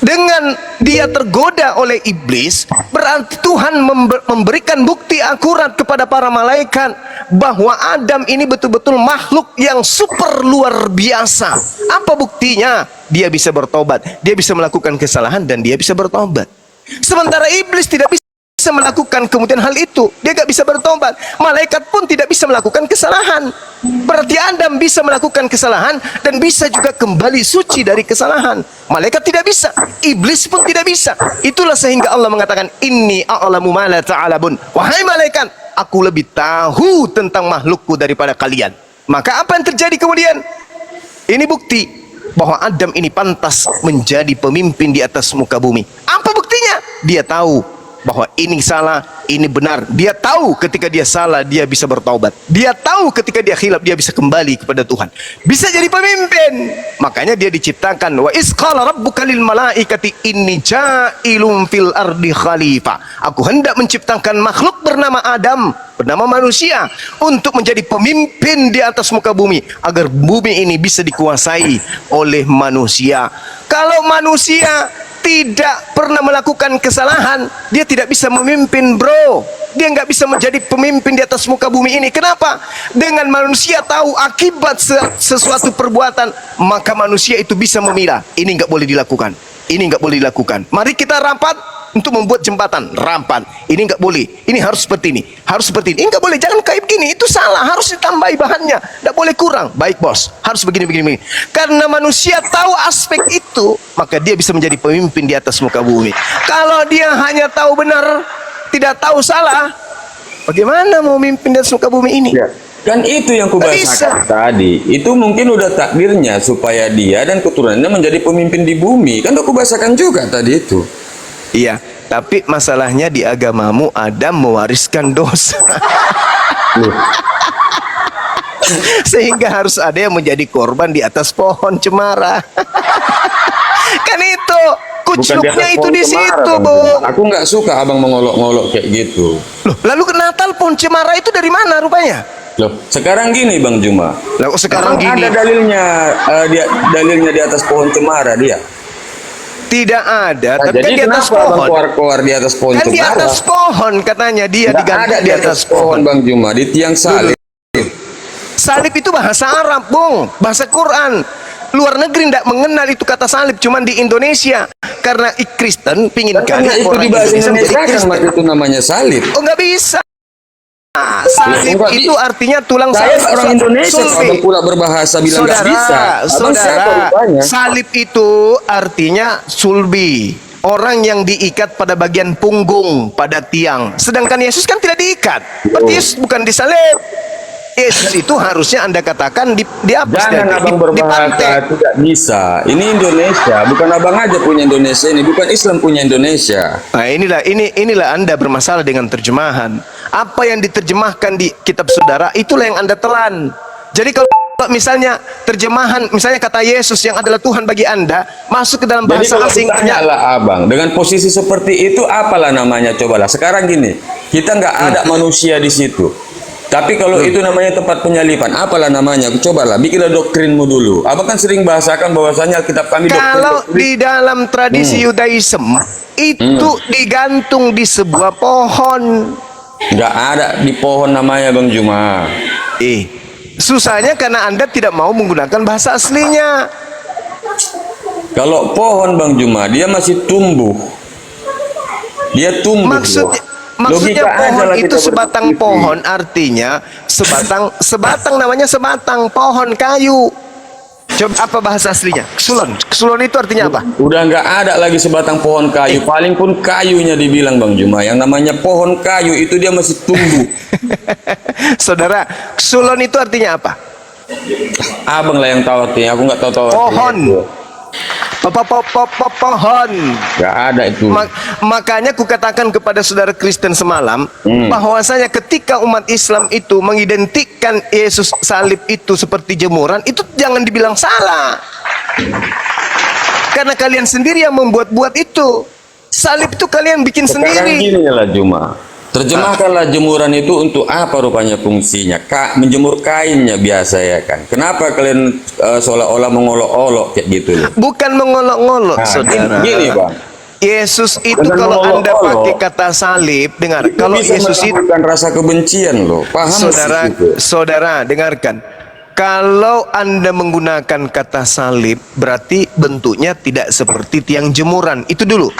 Dengan dia tergoda oleh iblis, berarti Tuhan memberikan bukti akurat kepada para malaikat bahwa Adam ini betul-betul makhluk yang super luar biasa. Apa buktinya? Dia bisa bertobat, dia bisa melakukan kesalahan dan dia bisa bertobat. Sementara iblis tidak bisa melakukan kemudian hal itu, dia gak bisa bertobat. Malaikat pun tidak bisa melakukan kesalahan. Berarti Adam bisa melakukan kesalahan dan bisa juga kembali suci dari kesalahan. Malaikat tidak bisa, iblis pun tidak bisa. Itulah sehingga Allah mengatakan, inni a'lamu ma la ta'lamun. Wahai malaikat, aku lebih tahu tentang makhlukku daripada kalian. Maka apa yang terjadi kemudian? Ini bukti bahwa Adam ini pantas menjadi pemimpin di atas muka bumi. Apa buktinya? Dia tahu bahwa ini salah, ini benar. Dia tahu ketika dia salah, dia bisa bertaubat. Dia tahu ketika dia khilaf, dia bisa kembali kepada Tuhan. Bisa jadi pemimpin. Makanya dia diciptakan. Wa iz qala rabbuka lil malaikati inni ja'ilun fil ardi khalifah. Aku hendak menciptakan makhluk bernama Adam, bernama manusia, untuk menjadi pemimpin di atas muka bumi, agar bumi ini bisa dikuasai oleh manusia. Kalau manusia tidak pernah melakukan kesalahan, dia tidak bisa memimpin, bro. Dia nggak bisa menjadi pemimpin di atas muka bumi ini. Kenapa? Dengan manusia tahu akibat sesuatu perbuatan, maka manusia itu bisa memilah. Ini nggak boleh dilakukan, ini nggak boleh dilakukan. Mari kita rapat untuk membuat jembatan, rapat. Ini nggak boleh, ini harus seperti ini, harus seperti ini. Ini nggak boleh, jangan kayak begini, itu salah, harus ditambahi bahannya, nggak boleh kurang. Baik bos, harus begini. Karena manusia tahu aspek itu, maka dia bisa menjadi pemimpin di atas muka bumi. Kalau dia hanya tahu benar, tidak tahu salah, bagaimana mau memimpin di atas muka bumi ini? Ya. Kan itu yang kubahasakan tadi. Itu mungkin udah takdirnya supaya dia dan keturunannya menjadi pemimpin di bumi. Kan udah kubahasakan juga tadi itu. Iya, tapi masalahnya di agamamu Adam mewariskan dosa. Sehingga harus ada yang menjadi korban di atas pohon cemara. Kan itu kucuknya itu di situ, Bu. Aku nggak suka abang mengolok-ngolok kayak gitu. Loh, lalu Natal pohon cemara itu dari mana rupanya? Loh, sekarang gini Bang Juma. Lah sekarang Emang gini. ada dalilnya di atas pohon cemara dia. Tidak ada, Nah, tapi kan jadi di atas kenapa abang pohon. keluar di atas pohon Kan cemara? di atas pohon katanya dia Nggak diganti ada di atas pohon. Bang Juma, di tiang salib. Salib itu bahasa Arab, Bung, bahasa Quran. Luar negeri tidak mengenal itu kata salib, cuman di Indonesia. Karena Kristen pingin Karena kali itu orang di bahasa Indonesia menjadi Indonesia kan Kristen. maka itu namanya salib. Oh nggak bisa. Salib Enggak, itu artinya tulang Saya orang Indonesia, sulbi. abang pula berbahasa bilang nggak bisa. Abang siapa rupanya? Salib itu artinya sulbi. Orang yang diikat pada bagian punggung, pada tiang. Sedangkan Yesus kan tidak diikat. Berarti Yesus bukan disalib. Yesus itu harusnya Anda katakan di apa? Jangan abang berbahasa tidak bisa. Ini Indonesia, bukan abang aja punya Indonesia ini, bukan Islam punya Indonesia. Nah, inilah Anda bermasalah dengan terjemahan. Apa yang diterjemahkan di kitab saudara, itulah yang Anda telan. Jadi kalau misalnya terjemahan, misalnya kata Yesus yang adalah Tuhan bagi Anda, masuk ke dalam Jadi bahasa kalau asing, tanyalah abang, dengan posisi seperti itu apalah namanya, cobalah. Sekarang gini, kita nggak ada manusia di situ. Tapi kalau itu namanya tempat penyalipan, apalah namanya? Cobalah, bikinlah doktrinmu dulu. Abang kan sering bahasakan bahwasanya Alkitab kami kalau doktrin. di dalam tradisi Yudaism itu digantung di sebuah pohon. Nggak ada di pohon namanya Bang Juma. Susahnya karena Anda tidak mau menggunakan bahasa aslinya. Kalau pohon Bang Juma, dia masih tumbuh. Dia tumbuh. Maksudnya pohon lah itu kita sebatang berpikir. pohon, artinya sebatang namanya sebatang pohon kayu. Coba apa bahasa aslinya? Kesulon. Kesulon itu artinya apa? Udah nggak ada lagi sebatang pohon kayu. Paling pun kayunya dibilang Bang Juma. Yang namanya pohon kayu itu dia masih tumbuh. Saudara, kesulon itu artinya apa? Abang lah yang tahu artinya. Aku nggak tahu Pohon. Pohon. Nggak ada itu. Makanya kukatakan kepada saudara Kristen semalam bahwasanya ketika umat Islam itu mengidentikan Yesus salib itu seperti jemuran, itu jangan dibilang salah. Karena kalian sendiri yang membuat-buat itu. Salib itu kalian bikin Sekarang sendiri. gini lah Juma. Terjemahkanlah jemuran itu untuk apa rupanya fungsinya? Menjemur kainnya biasa ya kan. Kenapa kalian seolah-olah mengolok-olok kayak gitu loh? Bukan mengolok-olok, Nah, saudara. gini Bang. Yesus itu Dengan kalau Anda mengolok-olok, pakai kata salib, dengar. Itu Kalau bisa Yesus itu, menimbulkan rasa kebencian loh. Paham sih itu? saudara, dengarkan. Kalau Anda menggunakan kata salib, berarti bentuknya tidak seperti tiang jemuran. Itu dulu.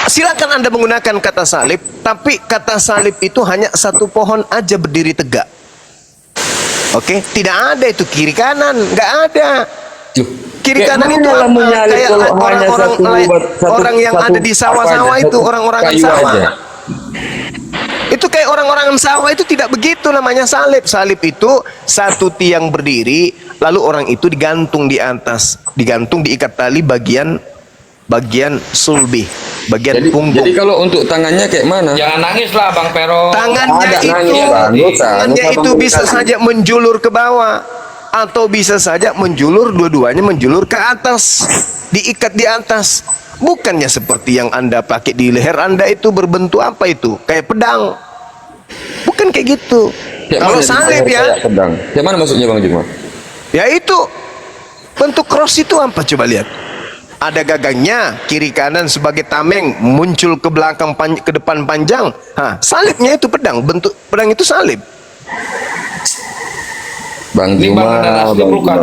Silakan Anda menggunakan kata salib, tapi kata salib itu hanya satu pohon aja berdiri tegak. Oke, tidak ada itu kiri kanan, nggak ada. Kiri kanan itu malah apa? menyalip Kayak kalau hanya orang yang ada di sawah-sawah itu, orang-orang sawah. Itu kayak orang-orang sawah itu tidak begitu namanya salib. Salib itu satu tiang berdiri, lalu orang itu digantung di atas, digantung diikat tali bagian sulbi, bagian punggung. Jadi kalau untuk tangannya kayak mana? Jangan nangis lah Bang Pero. Tangannya itu bisa saja menjulur ke bawah atau bisa saja menjulur, dua-duanya menjulur ke atas, diikat di atas. Bukannya seperti yang Anda pakai di leher Anda itu berbentuk apa itu? Kayak pedang. Bukan kayak gitu. Kalau salib ya. Pedang. Kayak mana maksudnya Bang Juma? Ya itu bentuk cross itu apa, coba lihat. Ada gagangnya kiri kanan sebagai tameng, muncul ke belakang ke depan panjang. Salibnya itu pedang, bentuk pedang itu salib. Bang Ini Juma, Bang Nasdem bukan?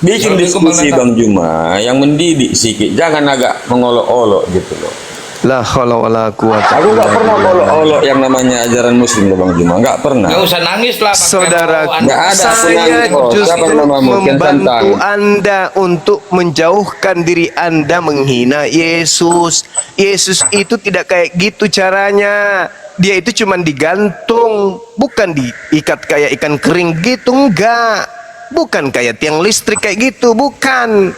bikin diskusi Bang Juma yang mendidik sedikit, jangan agak mengolok-olok gitu loh. La haula wala quwata. Aku nggak pernah ngolok-olok yang namanya ajaran Muslim loh Bang Juma, nggak pernah. Nggak usah nangis lah Bang Saudara, Pero. nggak ada aku saya nangis kok. Siapa justru namamu? Kian membantu Santang. Anda untuk menjauhkan diri Anda menghina Yesus. Yesus itu tidak kayak gitu caranya. Dia itu cuma digantung, bukan diikat kayak ikan kering gitu, enggak. Bukan kayak tiang listrik kayak gitu, bukan.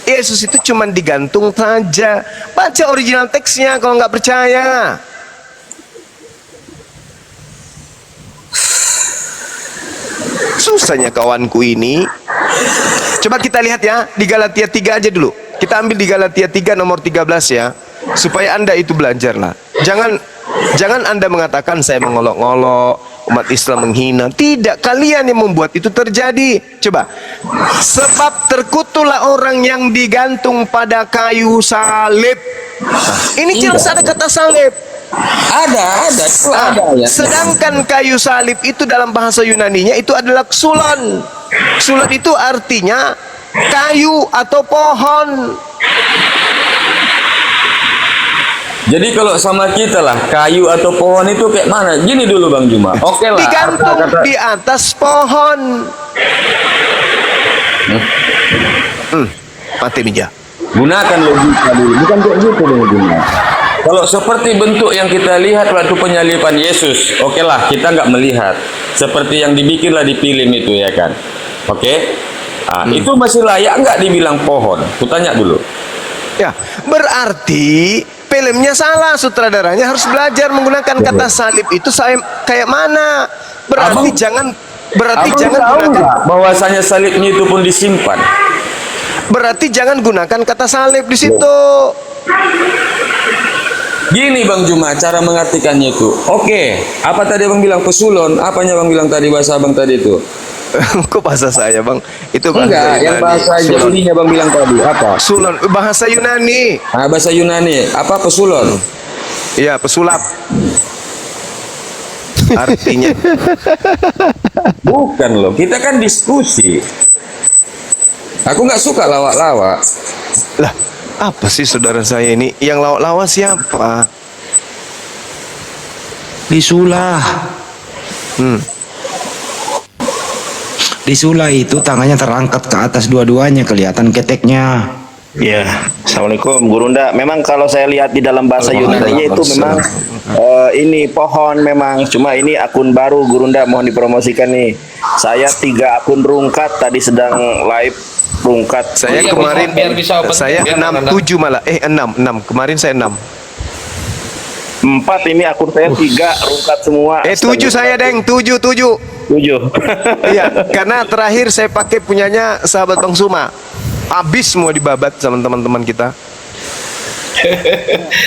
Yesus itu cuma digantung saja. Baca original teksnya kalau nggak percaya. Susahnya kawanku ini. Coba kita lihat ya di Galatia 3 aja dulu. Kita ambil di Galatia 3 nomor 13 ya, supaya Anda itu belajarlah. Jangan Anda mengatakan saya mengolok-olok, umat Islam menghina. Tidak, kalian yang membuat itu terjadi. Coba. Sebab terkutuklah orang yang digantung pada kayu salib. Ini jelas ada kata salib. Ada, itu ada ya. Sedangkan kayu salib itu dalam bahasa Yunaninya itu adalah ksulon. Ksulon itu artinya kayu atau pohon. Jadi kalau sama kita lah, kayu atau pohon itu kayak mana? Gini dulu Bang Juma. Oke lah. Digantung kata-kata- di atas pohon. Mati bija. Gunakan logika dulu, bukan kayak gitu Bang Juma. Kalau seperti bentuk yang kita lihat waktu penyaliban Yesus, oke lah, kita nggak melihat. Seperti yang dibikinlah di film itu ya kan. Oke? Itu masih layak nggak dibilang pohon? Kutanya dulu. Ya, berarti filmnya salah, sutradaranya harus belajar menggunakan kata salib itu saya kayak mana? Berarti Abang- berarti Abang jangan tahu gunakan nggak bahwasanya salibnya itu pun disimpan? berarti jangan gunakan kata salib di situ. Gini Bang Juma, cara mengartikannya itu. Oke, apa tadi Bang bilang pesulon? Apanya Bang bilang tadi bahasa Bang tadi itu? Kok bahasa saya, Bang? Itu bahasa Enggak, yang Yunani. bahasa Sulon. Yahudi Bang bilang tadi apa? Sulon, bahasa Yunani. Bahasa Yunani, apa pesulon? Iya, pesulap. Artinya Bukan loh, kita kan diskusi. Aku nggak suka lawak-lawak. lah, apa sih saudara saya ini yang lawak-lawak siapa? Disulah. Disulah itu tangannya terangkat ke atas dua-duanya, kelihatan keteknya. Ya, Assalamualaikum Gurunda. Memang kalau saya lihat di dalam bahasa Yunani-nya itu memang ini pohon memang. Cuma ini akun baru Gurunda, mohon dipromosikan nih. Saya 3 akun rungkat tadi sedang live rungkat. Saya Iya, kemarin biar bisa open, saya biar 67 malah 6 kemarin saya 6. 4 ini akun saya 3 rungkat semua. 7 saya Deng 7 7. Iya, karena terakhir saya pakai punyanya sahabat Bang Suma. Habis semua dibabat sama teman-teman kita.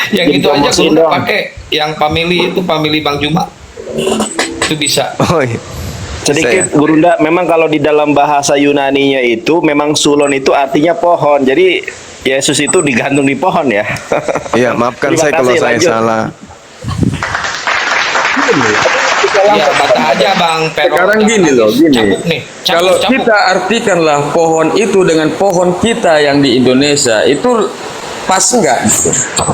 Yang itu aja Dipromosin gue udah dong. pakai. Yang family Bang Juma. Itu bisa. Oh iya. Sedikit Gurunda, memang kalau di dalam bahasa Yunani-nya itu memang sulon itu artinya pohon. Jadi Yesus itu digantung di pohon ya. Iya, maafkan Terima saya kalau kasih, saya lanjut. salah. Iya, bata aja Bang Pero. Sekarang gini loh, gini. Cabuk nih. Kalau kita artikanlah pohon itu dengan pohon kita yang di Indonesia, itu pas enggak?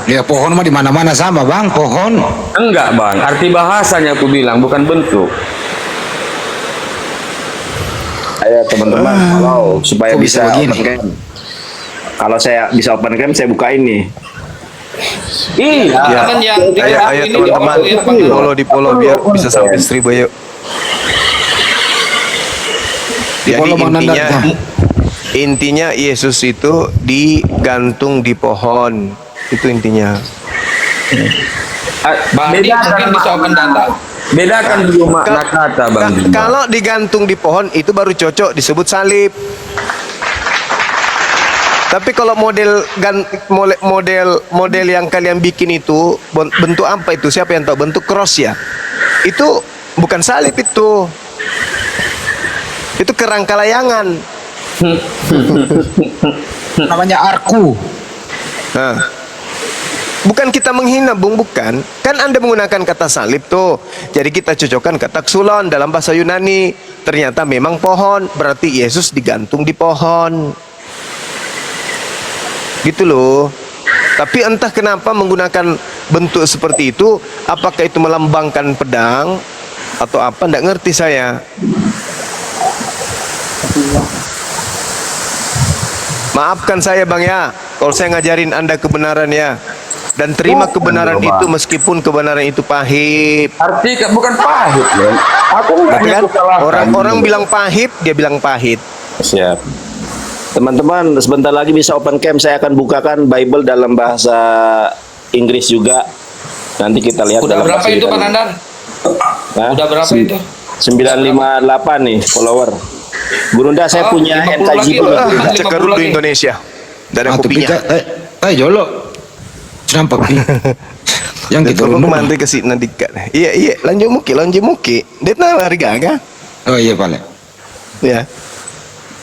Ya pohon mah di mana-mana sama bang, pohon. Enggak Bang, arti bahasanya aku bilang, bukan bentuk. Ayo teman-teman, kalau supaya Kok bisa bisa begini? open cam. Kalau saya bisa open cam, saya bukain nih. Iya. Ya, Kan yang ayo ini teman-teman, di follow biar bisa sampai 1000 yuk. Jadi Follow Bang Nandar, intinya Yesus itu digantung di pohon. Itu intinya. Bang Andi mungkin bisa open data. Bedakan dulu makna kata Bang Juma. Kalau digantung di pohon itu baru cocok disebut salib. Tapi kalau model yang kalian bikin itu bentuk apa itu? Siapa yang tahu? Bentuk cross ya? Itu bukan salib itu. Itu kerangka layangan. Namanya arku. Nah, bukan kita menghina, Bung, bukan. Kan Anda menggunakan kata salib tuh. Jadi kita cocokkan kata xulon dalam bahasa Yunani. Ternyata memang pohon, berarti Yesus digantung di pohon. Gitu loh. Tapi entah kenapa menggunakan bentuk seperti itu, apakah itu melambangkan pedang atau apa, enggak ngerti saya. Maafkan saya Bang ya, kalau saya ngajarin Anda kebenaran ya. Dan terima kebenaran itu meskipun kebenaran itu pahit. Arti bukan pahit loh. Aku enggak Betul kan? menyalahkan. Orang bilang pahit, dia bilang pahit. Siap. Teman-teman, sebentar lagi bisa open cam. Saya akan bukakan Bible dalam bahasa Inggris juga. Nanti kita lihat. Udah dalam berapa bahasa itu Bang Yunani. Nandar? Hah? Udah berapa itu? 958 nih follower. Gurunda, saya punya 50 NKJ lagi dulu. loh. Cekar dulu lagi. Indonesia. Dan Ah, tapi kopinya. jolo. Nampak pi. Yang kita Kalau runung. mantri ke sini dikat. Iya, lanjut muki. Dia tahu harga kan? Oh iya Pak. Ya.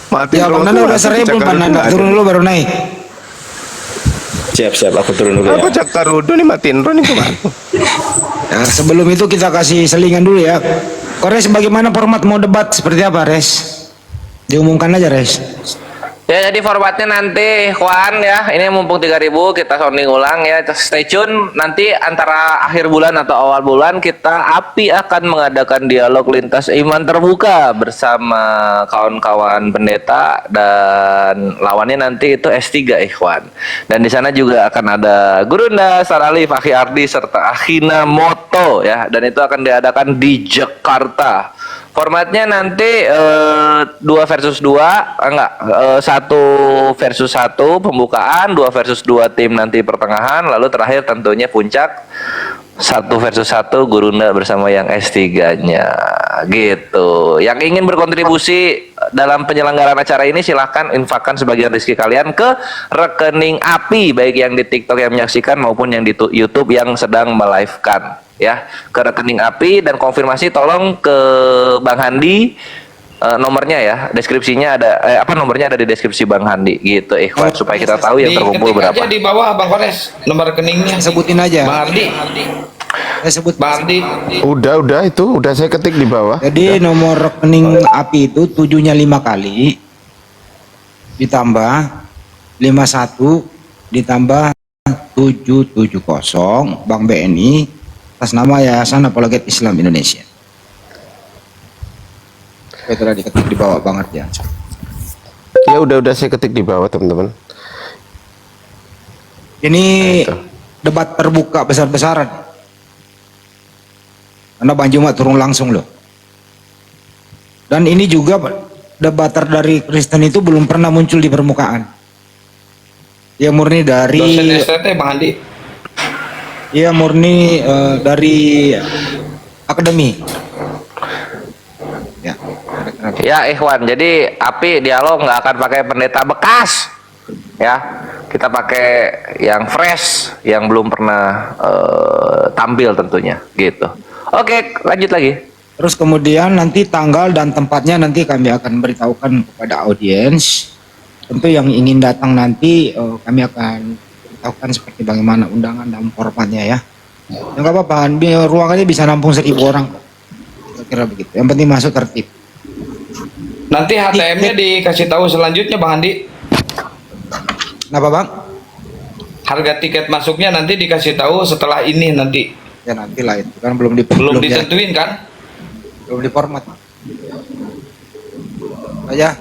Mati Ya Bang Nanda udah 1000 Bang Nanda, turun dulu baru naik. Siap, aku turun dulu Apa ya. cakar udah nih matiin nih kemana? Ya, sebelum itu kita kasih selingan dulu ya. Kores bagaimana format mau debat seperti apa Res? Diumumkan aja Res. Ya, jadi formatnya nanti Juan ya, ini mumpung 3.000 kita sounding ulang ya. Stay tune, nanti antara akhir bulan atau awal bulan kita API akan mengadakan dialog lintas iman terbuka bersama kawan-kawan pendeta dan lawannya nanti itu S3 Ikhwan. Dan di sana juga akan ada Gurunda, Star Alif, Akhi Ardi serta Akhina Moto ya, dan itu akan diadakan di Jakarta. Formatnya nanti 2 versus 2, enggak, 1 versus 1 pembukaan, 2 versus 2 tim nanti pertengahan, lalu terakhir tentunya puncak 1 versus 1 Gurunda bersama yang S3-nya gitu. Yang ingin berkontribusi dalam penyelenggaraan acara ini silahkan infakkan sebagian rezeki kalian ke rekening API, baik yang di TikTok yang menyaksikan maupun yang di YouTube yang sedang melive-kan ya, ke rekening API, dan konfirmasi tolong ke Bang Handi, nomornya ya, deskripsinya ada nomornya ada di deskripsi Bang Handi gitu Ikhwan, supaya kita tahu yang terkumpul Diketik berapa. aja di bawah Bang Kores, nomor rekeningnya. Sebutin aja. Bang Ardi. Sebut. Bang Ardi. Udah saya ketik di bawah. Jadi nomor rekening API itu 7-nya 5 kali ditambah 51 ditambah 770 Bank BNI atas nama Yayasan Apologet Islam Indonesia. Itu tadi diketik di bawah Bang Ardian. Ya udah saya ketik di bawah teman-teman. Ini debat terbuka besar-besaran. Karena Bang Juma turun langsung loh. Dan ini juga debater dari Kristen itu belum pernah muncul di permukaan. Ya murni dari Dosen STT Bang Andi. ya murni dari akademi. Ya. Ya Ikhwan, jadi API dialog nggak akan pakai pendeta bekas ya, kita pakai yang fresh, yang belum pernah tampil tentunya gitu. Oke, lanjut lagi. Terus kemudian nanti tanggal dan tempatnya nanti kami akan beritahukan kepada audiens. Tentu yang ingin datang nanti kami akan beritahukan seperti bagaimana undangan dan formatnya ya. Yang nggak apa-apa, ruangannya bisa nampung 1.000 orang. Kira-kira begitu. Yang penting masuk tertib. Nanti HTM-nya dikasih tahu selanjutnya Bang Andi. Kenapa Bang? Harga tiket masuknya nanti dikasih tahu setelah ini nanti. Ya nanti lah itu kan belum Belum ditentuin kan? belum di format. Aja.